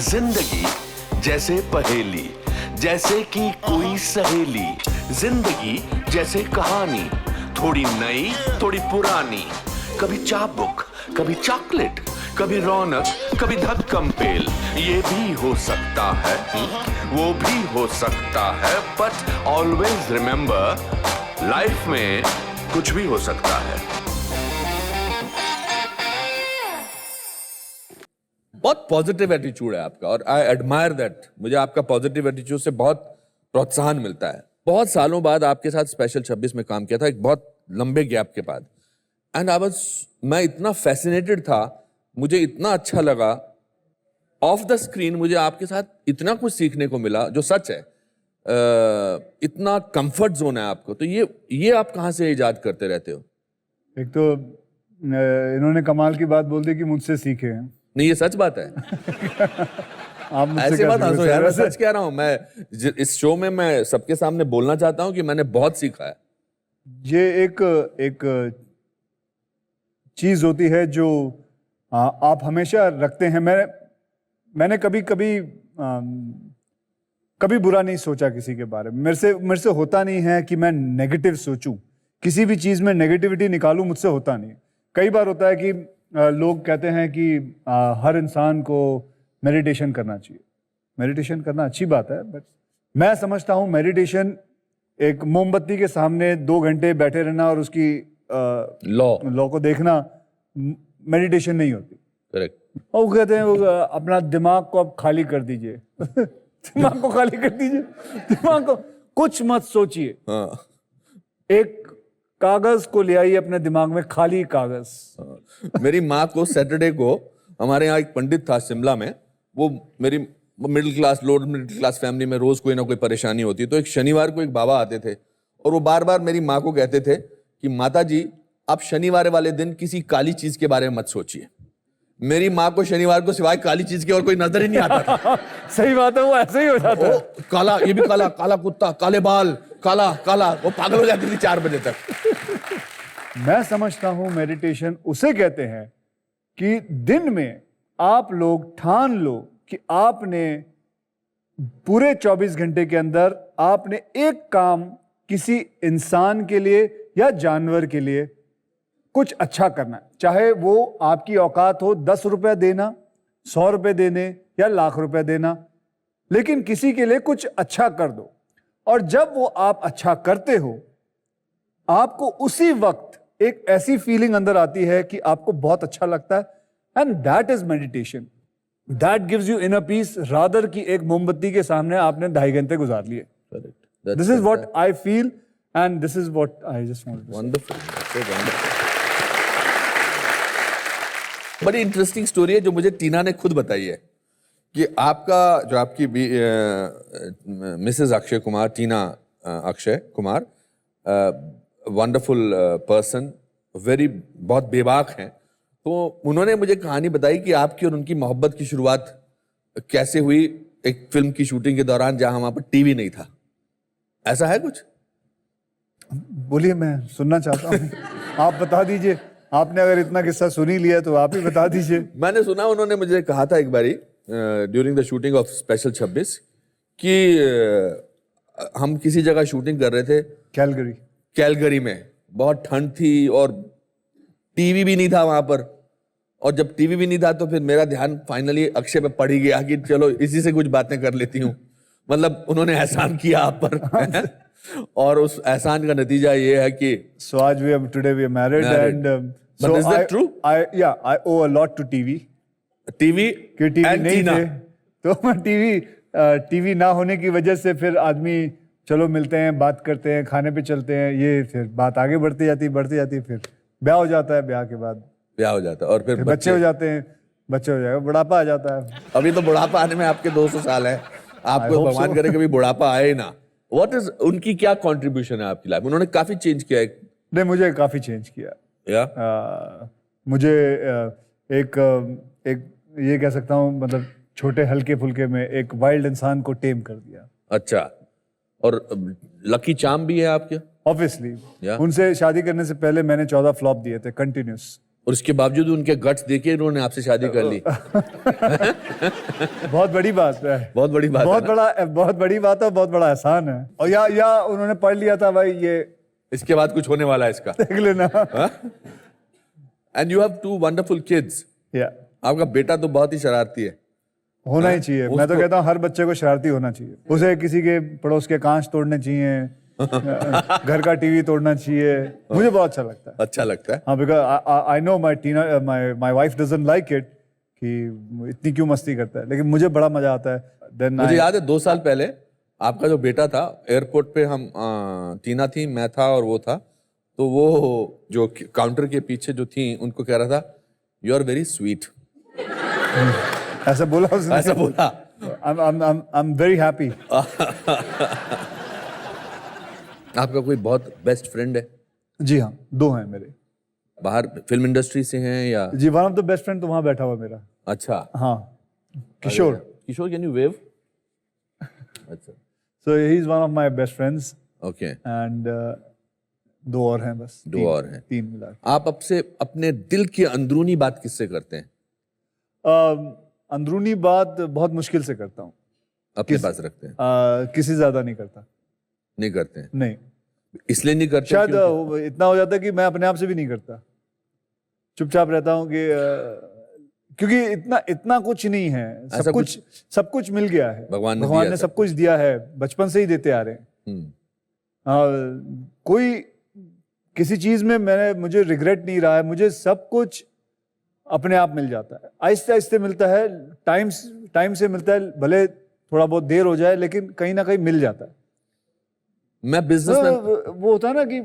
जिंदगी जैसे पहेली, जैसे कि कोई सहेली। जिंदगी जैसे कहानी, थोड़ी नई थोड़ी पुरानी। कभी चाबुक, कभी चॉकलेट, कभी रौनक, कभी धक्कम पेल। ये भी हो सकता है, वो भी हो सकता है, बट ऑलवेज रिमेंबर, लाइफ में कुछ भी हो सकता है। बहुत पॉजिटिव एटीट्यूड है आपका और आई एडमायर दैट। मुझे आपका पॉजिटिव एटीट्यूड से बहुत प्रोत्साहन मिलता है। बहुत सालों बाद आपके साथ स्पेशल 26 में काम किया था, एक बहुत लंबे गैप के बाद। एंड मैं इतना फैसिनेटेड था, मुझे इतना अच्छा लगा। ऑफ द स्क्रीन मुझे आपके साथ इतना कुछ सीखने को मिला जो सच है। इतना कंफर्ट जोन है आपको, तो ये आप कहाँ से इजाद करते रहते हो? एक तो इन्होंने कमाल की बात बोल दी कि मुझसे सीखे हैं। नहीं, ये सच बात है। आप मुझसे ऐसे बात हंसो यार, मैं वैसे- सच कह रहा हूं। मैं इस शो में मैं सबके सामने बोलना चाहता हूं कि मैंने बहुत सीखा है। ये एक चीज होती है जो आप हमेशा रखते हैं। मैंने कभी बुरा नहीं सोचा किसी के बारे में। मेरे से होता नहीं है कि मैं नेगेटिव सोचूं, किसी भी चीज में नेगेटिविटी निकालूं, मुझसे होता नहीं। कई बार होता है कि लोग कहते हैं कि हर इंसान को मेडिटेशन करना चाहिए। मेडिटेशन करना अच्छी बात है, बट मैं समझता हूं मेडिटेशन एक मोमबत्ती के सामने 2 घंटे बैठे रहना और उसकी लॉ को देखना मेडिटेशन नहीं होती। करेक्ट। और वो कहते हैं वो अपना दिमाग को अब खाली कर दीजिए। दिमाग को खाली कर दीजिए, दिमाग को कुछ मत सोचिए। हाँ। एक कागज को ले आइए अपने दिमाग में, खाली कागज। हाँ। मेरी माँ को सैटरडे को, हमारे यहाँ एक पंडित था शिमला में, वो मेरी middle class, lower middle class family में रोज कोई ना कोई परेशानी होती। तो एक शनिवार को एक बाबा आते थे और वो बार बार मेरी माँ को कहते थे कि माता जी, आप शनिवार वाले दिन किसी काली चीज के बारे में मत सोचिए। मेरी माँ को शनिवार को सिवाय काली चीज के और कोई नजर ही नहीं आता था। सही बात है, वो ऐसे ही हो जाता है। काला, ये भी काला, काला कुत्ता, काले बाल, काला काला, वो पागल हो जाती थी 4 बजे तक। मैं समझता हूं मेडिटेशन उसे कहते हैं कि दिन में आप लोग ठान लो कि आपने पूरे 24 घंटे के अंदर आपने एक काम किसी इंसान के लिए या जानवर के लिए कुछ अच्छा करना है। चाहे वो आपकी औकात हो 10 रुपए देना, 100 रुपए देने या लाख रुपए देना, लेकिन किसी के लिए कुछ अच्छा कर दो। और जब वो आप अच्छा करते हो, आपको उसी वक्त एक ऐसी फीलिंग अंदर आती है कि आपको बहुत अच्छा लगता है, and that is meditation. That gives you inner peace, rather की एक मोमबत्ती के सामने आपने 2.5 घंटे गुजार लिए। This is what I feel and this is what I just want to say. Wonderful. बड़ी इंटरेस्टिंग स्टोरी है जो मुझे टीना ने खुद बताई है कि आपकी मिसेस अक्षय कुमार, टीना अक्षय कुमार, वंडरफुल पर्सन, बहुत बेबाक हैं। तो उन्होंने मुझे कहानी बताई कि आपकी और उनकी मोहब्बत की शुरुआत कैसे हुई एक फिल्म की शूटिंग के दौरान जहां वहां पर टीवी नहीं था। ऐसा है कुछ? बोलिए, मैं सुनना चाहता हूँ। आप बता दीजिए, आपने अगर इतना किस्सा सुन ही लिया तो आप ही बता दीजिए। मैंने सुना, उन्होंने मुझे कहा था एक बारी during the shooting of special 26 कि हम किसी जगह शूटिंग कर रहे थे, कैलगरी में। बहुत ठंड थी और टीवी भी नहीं था वहां पर। और जब टीवी भी नहीं था तो फिर मेरा ध्यान फाइनली अक्षय पे पड़ ही गया कि चलो इसी से कुछ बातें कर लेती हूँ। मतलब उन्होंने एहसान किया आप पर। और उस एहसान का नतीजा ये है कि so आज today we are married and But is that true? I owe a lot to TV. TV कि टीवी नहीं थे तो टीवी ना होने की वजह से फिर आदमी चलो मिलते हैं, बात करते हैं, खाने पे चलते हैं, ये फिर बात आगे बढ़ती जाती, फिर ब्याह हो जाता है, ब्याह के बाद ब्याह हो जाता है और फिर बच्चे हो जाते हैं, बच्चे हो जाएगा, बुढ़ापा आ जाता है। अभी तो बुढ़ापा आने में आपके 200 साल है। आपको भगवान करे कभी बुढ़ापा आए ना। व्हाट इज उनकी क्या कंट्रीब्यूशन है आपकी लाइफ? उन्होंने काफी चेंज किया है। नहीं, मुझे काफी चेंज किया। मुझे एक ये कह सकता हूँ, मतलब छोटे हल्के फुल्के में एक वाइल्ड इंसान को टेम कर दिया। अच्छा। और लकी चार्म भी है आपके? ऑब्वियसली उनसे शादी करने से पहले मैंने 14 फ्लॉप दिए थे कंटिन्यूस। और उसके बावजूद उनके गट्स देके उन्होंने आपसे शादी कर ली। बहुत बड़ी बात है, बहुत बड़ी बात बहुत है बड़ा, बहुत बड़ी बात है, बहुत बड़ा एहसान है। और या उन्होंने पढ़ लिया था भाई ये इसके बाद कुछ होने वाला है इसका। देख लेना। And you have 2 wonderful kids. या आपका बेटा तो बहुत ही शरारती है। होना ही चाहिए। मैं तो कहता हूँ हर बच्चे को शरारती होना चाहिए। उसे किसी के पड़ोस के कांच तोड़ने चाहिए, घर का टीवी तोड़ना चाहिए। मुझे बहुत अच्छा लगता है। अच्छा लगता है। हाँ, because I know my wife doesn't like it कि इतनी क्यों मस्ती करता है, लेकिन मुझे बड़ा मजा आता है। देन मुझे याद है 2 साल पहले आपका जो बेटा था, एयरपोर्ट पे हम टीना थी, मैं था और वो था, तो वो जो काउंटर के पीछे जो थी उनको कह रहा था यू आर वेरी स्वीट। ऐसा बोला उसने? ऐसा बोला। I am very happy. आपका कोई बहुत बेस्ट फ्रेंड है? जी हाँ, 2 हैं मेरे। बाहर फिल्म इंडस्ट्री से हैं या? जी, one of the best friend तो वहां बैठा हुआ मेरा। अच्छा। हाँ, Kishore. Kishore, can you wave? अच्छा। So he is one of my best friends. Okay. And 2 और हैं बस। 2 और हैं। 3 मिला। आप अब से अपने दिल की अंदरूनी बात किससे करते हैं? अंदरूनी बात बहुत मुश्किल से करता हूँ। अपने पास रखते हैं? किसी ज्यादा नहीं करता। नहीं करते हैं? नहीं, इसलिए नहीं करते शायद क्योंकि- इतना हो जाता है कि मैं अपने आप से भी नहीं करता। चुपचाप रहता हूँ कि क्योंकि इतना कुछ नहीं है। सब कुछ मिल गया है। भगवान ने ने दिया सब कुछ दिया है, बचपन से ही देते आ रहे हैं। कोई किसी चीज में मुझे रिग्रेट नहीं रहा है। मुझे सब कुछ अपने आप मिल जाता है, आहिस्ते आहिस्ते मिलता है, टाइम से मिलता है, भले थोड़ा बहुत देर हो जाए, लेकिन कहीं ना कहीं मिल जाता है। मैं बिजनेसमैन। वो होता है ना कि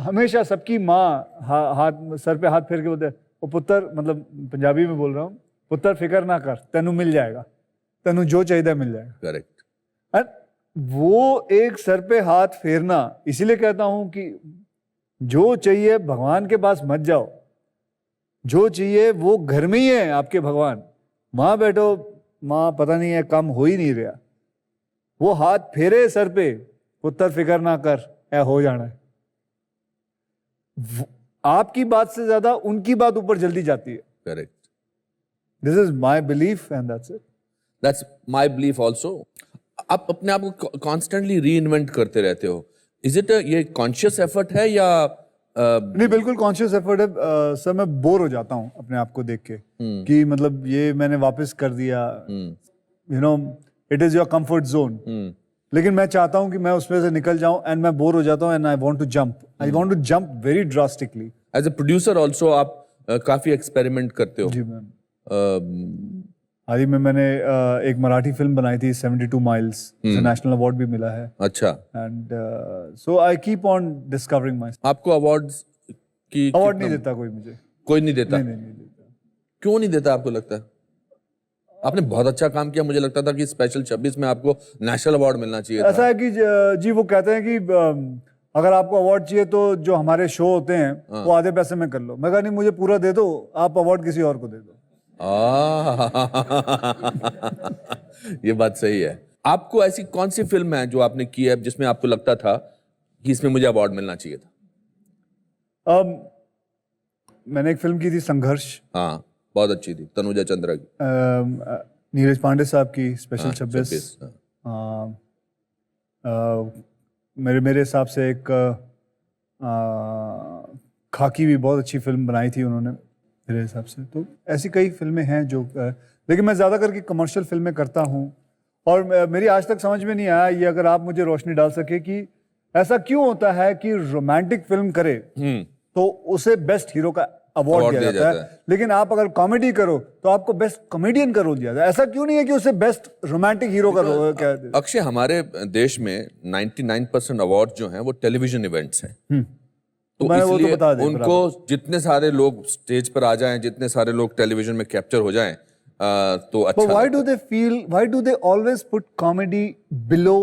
हमेशा सबकी माँ हाथ सर पे हाथ फेर के बोलते हैं, वो पुत्र, मतलब पंजाबी में बोल रहा हूँ, पुत्र फिक्र ना कर, तेनू मिल जाएगा, तेनू जो चाहिए मिल जाएगा। करेक्ट। वो एक सर पे हाथ फेरना, इसीलिए कहता हूं कि जो चाहिए भगवान के पास मत जाओ। जो चाहिए वो घर में ही है आपके भगवान। वहां बैठो, माँ पता नहीं है, काम हो ही नहीं रहा, वो हाथ फेरे सर पे, पुत्र फिक्र ना कर, ऐ हो जाना है। आपकी बात से ज्यादा उनकी बात ऊपर जल्दी जाती है। Correct. This is my belief and that's it. That's my belief also. आप अपने आप को कॉन्स्टेंटली री इन्वेंट करते रहते हो। इज इट ये कॉन्शियस एफर्ट है या नहीं, बिल्कुल कॉन्शियस एफर्ट है। सर, मैं बोर हो जाता हूँ अपने आप को देख के कि मतलब ये मैंने वापस कर दिया। You know, it is your comfort zone. लेकिन मैं चाहता हूँ कि मैं उसमें से निकल जाऊं, एंड मैं बोर हो जाता हूँ, and I want to jump very drastically. As a producer also आप काफी एक्सपेरिमेंट करते हो। जी मैम। हाल ही में मैंने एक मराठी फिल्म बनाई थी 72 माइल्स, नेशनल अवार्ड भी मिला है। अच्छा। And so I keep on discovering my. आपको अवार्ड्स की अवार्ड नहीं देता कोई मुझे। कोई नहीं देता? नहीं देता। क्यों नहीं देता आपको लगता है? आपने बहुत अच्छा काम किया। मुझे लगता था कि स्पेशल 26 में आपको नेशनल अवार्ड मिलना चाहिए था। ऐसा है कि जी वो कहते हैं कि अगर आपको अवार्ड चाहिए तो जो हमारे शो होते हैं वो आधे पैसे में कर लो। मैं कहा नहीं, मुझे पूरा दे दो, आप अवार्ड किसी और को दे दो। ये बात सही है। आपको ऐसी कौन सी फिल्म है जो आपने की है जिसमें आपको लगता था कि इसमें मुझे अवार्ड मिलना चाहिए था? मैंने एक फिल्म की थी संघर्ष। हाँ, बहुत अच्छी थी, तनुजा चंद्रा की। नीरज पांडे साहब की स्पेशल 26। मेरे हिसाब से एक खाकी भी बहुत अच्छी फिल्म बनाई थी उन्होंने मेरे हिसाब से। तो ऐसी कई फिल्में हैं जो लेकिन मैं ज़्यादा करके कमर्शियल फिल्में करता हूँ। और मेरी आज तक समझ में नहीं आया, ये अगर आप मुझे रोशनी डाल सके, कि ऐसा क्यों होता है कि रोमांटिक फिल्म करे तो उसे बेस्ट हीरो का अवार्ड दिया जाता है, लेकिन आप अगर कॉमेडी करो तो आपको बेस्ट कॉमेडियन का रोल दिया जाता है। ऐसा क्यों नहीं है कि उसे बेस्ट रोमांटिक हीरो का रोल क्या? अक्षय, हमारे देश में 99% अवार्ड जो हैं वो टेलीविजन इवेंट्स हैं। तो इसलिए उनको जितने सारे लोग स्टेज पर आ जाएं, जितने सारे लोग टेलीविजन में कैप्चर हो जाएं, तो अच्छा। Why do they always put comedy below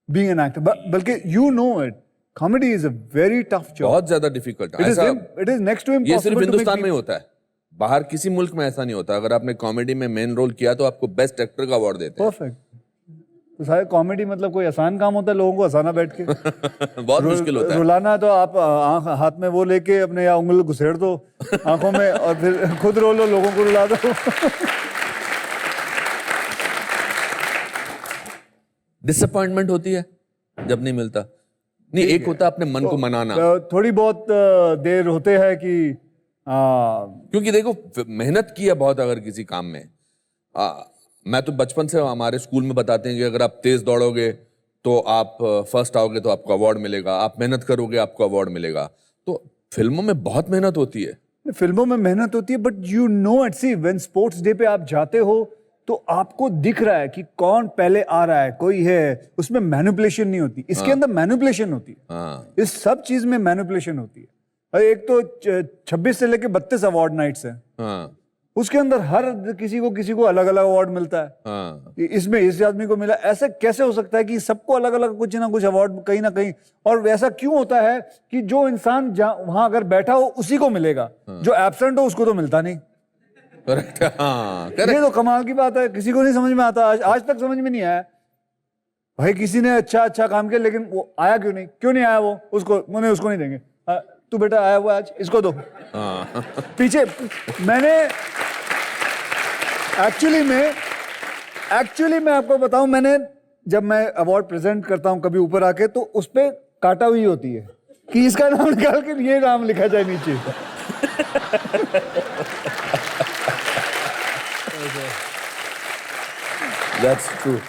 being an actor? बल्कि you know it, comedy is a very tough job. बहुत ज्यादा डिफिकल्ट है। It is next to impossible. ये सिर्फ हिंदुस्तान में होता है, बाहर किसी मुल्क में ऐसा नहीं होता। अगर आपने कॉमेडी में मेन रोल किया तो आपको बेस्ट एक्टर का अवार्ड देते हैं। Perfect. तो सारे कॉमेडी मतलब कोई आसान काम होता है लोगों को हंसाना बैठ के? बहुत मुश्किल होता है। रुलाना तो आप आंख हाथ में वो लेके अपने या उंगली घुसेड़ दो आंखों में और फिर खुद रो लो, लोगों को रुला दो। डिसअपॉइंटमेंट होती है जब नहीं मिलता। नहीं, एक होता है अपने मन को मनाना। थोड़ी बहुत देर होते हैं कि क्योंकि देखो मेहनत की है बहुत अगर किसी काम में। मैं तो बचपन से हमारे स्कूल में बताते हैं कि अगर आप तेज दौड़ोगे तो आप फर्स्ट आओगे तो आपको अवार्ड मिलेगा, आप मेहनत करोगे आपको अवार्ड मिलेगा। तो फिल्मों में बहुत मेहनत होती है। फिल्मों में मेहनत होती है, but you know it, see when sports day पे आप जाते हो तो आपको दिख रहा है कि कौन पहले आ रहा है, कोई है, उसमें मैनिपुलेशन नहीं होती। इसके अंदर मैनिपुलेशन होती है। हाँ। इस सब चीज में मैनिपुलेशन होती है। और एक तो 26 से लेके 32 अवार्ड नाइट्स हैं, हाँ। उसके अंदर हर किसी को अलग अलग अवार्ड मिलता है। हाँ। इसमें इस आदमी को मिला, ऐसे कैसे हो सकता है कि सबको अलग अलग कुछ ना कुछ अवार्ड कहीं ना कहीं? और ऐसा क्यों होता है कि जो इंसान वहां अगर बैठा हो उसी को मिलेगा, जो एब्सेंट हो उसको तो मिलता नहीं? करेक्ट। हाँ, ये करेक्ट। तो कमाल की बात है, किसी को नहीं समझ में आता। आज तक समझ में नहीं आया भाई, किसी ने अच्छा काम किया लेकिन वो आया क्यों नहीं आया वो, उसको नहीं देंगे। तू बेटा आया हुआ आज, इसको दो। हाँ। पीछे मैंने एक्चुअली मैं आपको बताऊं, मैंने जब मैं अवार्ड प्रेजेंट करता हूं कभी ऊपर आके, तो उस पे काटा हुई होती है कि इसका नाम निकाल के ये नाम लिखा जाए नीचे। That's true.